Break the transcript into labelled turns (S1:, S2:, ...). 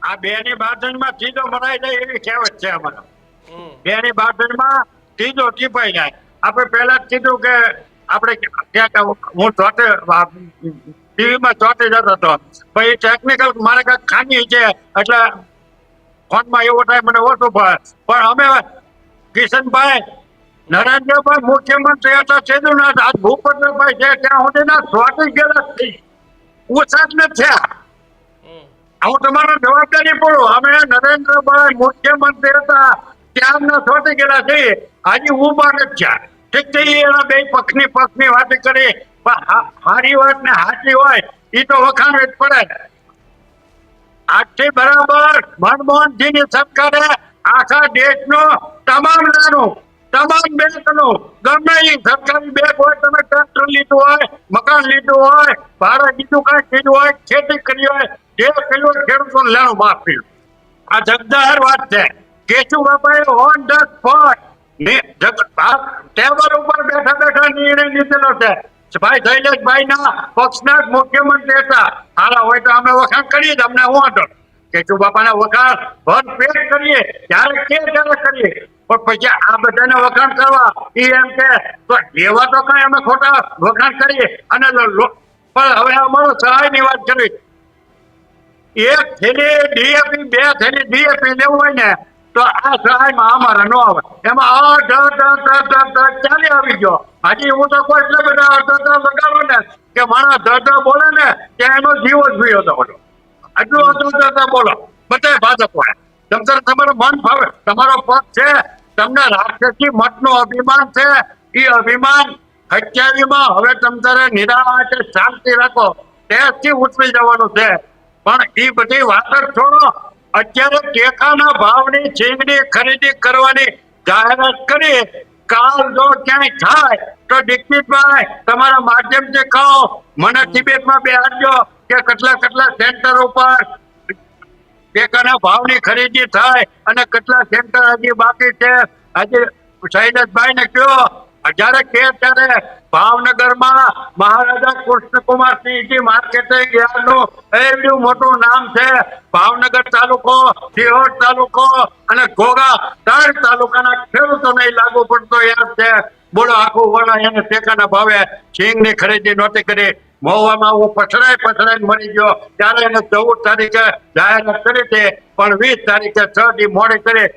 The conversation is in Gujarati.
S1: આ બે ની બાંધણમાં સીધો મરાઈ જાય એવી કહેવત છે અમારે. બે ની બાંધણમાં સીધો ચીપાઈ જાય. આપણે પહેલા જ કીધું કે આપણે ક્યાંક હું ચોટે ટીવીમાં ચોટે જતો હતો, પછી ટેકનિકલ મારે કાંઈક ખામી છે એટલે ફોનમાં એવો ટાઈમ મને ઓછો પડે. પણ અમે કિશનભાઈ નરેન્દ્રભાઈ મુખ્યમંત્રી હતા સેદુનાથ, આજ ભૂપેન્દ્રભાઈ છે ત્યાં સુધીના ચોટી ગયેલા ઓછા જ નથી થયા. હું તમારો જવાબદારી પડું. અમે નરેન્દ્રભાઈ મુખ્યમંત્રી હતા ત્યારના ચોટી ગયેલા છીએ, હજી ઉભા નથી થયા. ઠીક છે, એના બે પક્ષની વાત કરી, પણ સારી વાત ને સાચી હોય એ તો વખાણવી જ પડે. આજથી બરાબર મનમોહનસિંહ ની સરકારે આખા દેશનો તમામ નાનું તમામ બેંકનું ગમે એ સરકારી બેંક હોય, તમે ટ્રેક્ટર લીધું હોય, મકાન લીધું હોય, ભાડે બીજું કાંઈ લીધું હોય, ખેતી કરી હોય, જે કર્યું ખેડૂતોને લેણું માફ કર્યું. આ જગદાર વાત છે. કેશુ બાપાએ ઓન ધ સ્પોટ ટેબલ ઉપર બેઠા બેઠા નિર્ણય લીધેલો છે. ભાઈ શૈલેષભાઈ ના પક્ષના જ મુખ્યમંત્રી હતા. હાલા હોય તો અમે વખાણ કરીએ જ, અમને હું હતો કેશુ બાપાના વખાણ ભરપેટ કરીએ, ત્યારે ત્યારે કરીએ. પણ પછી આ બધાને વખાણ કરવા એ એમ કે તો એવા તો કઈ અમે ખોટા વખાણ કરીએ. અને પણ હવે અમારો સહાય ની વાત કરવી. એક થેલી ડીએપી, બે થેલી ડીએપી લેવું હોય ને તો આ સહાયમાં અમારે ન આવે. એમાં ચાલી આવી ગયો. હજી હું તો કોઈ એટલે બધા લગાડો ને કે માણસ બોલે ને ત્યાં એનો જીવ જ ભીયો હતો બધો. આટલું બોલો બધા ભાજપ હોય. તમારું મન ભાવે, તમારો પક્ષ છે, તમને રાષ્ટ્રથી મતનું અભિમાન છે. એ અભિમાન હત્યાવીમાં હવે તમારે નિરાશ શાંતિ રાખો, ત્યાંથી ઉતરી જવાનું છે. પણ એ બધી વાત જ છોડો. અત્યારે ટેકાના ભાવની ચીંગની ખરીદી કરવાની જાહેરાત કરી. કાલ જો ક્યાંય થાય તો દીક્ષિતભાઈ તમારા માધ્યમથી કહો, મને તિબેટમાં બેહાડજો કે કેટલા સેન્ટર ઉપર ટેકાના ભાવની ખરીદી થાય અને કેટલા સેન્ટર હજી બાકી છે. હજી શૈલેષભાઈ ને કયો, જયારે કે ત્યારે ભાવનગરમાં મહારાજા કૃષ્ણકુમારસિંહજી માર્કેટિંગ યાર્ડનું એટલું મોટું નામ છે. ભાવનગર તાલુકો, સિહોર તાલુકો અને ઘોઘા 3 તાલુકાના ખેડૂતોને લાગુ પડતો યાદ છે. બોલો, આખું વડા એને ટેકાના ભાવે સિંગની ખરીદી નહોતી કરી. મહુવામાં હું પછડાઈ મળી ગયો ત્યારે એને 14 તારીખે જાહેરાત કરી હતી, પણ 20 તારીખે 6 દી મોડી કરી.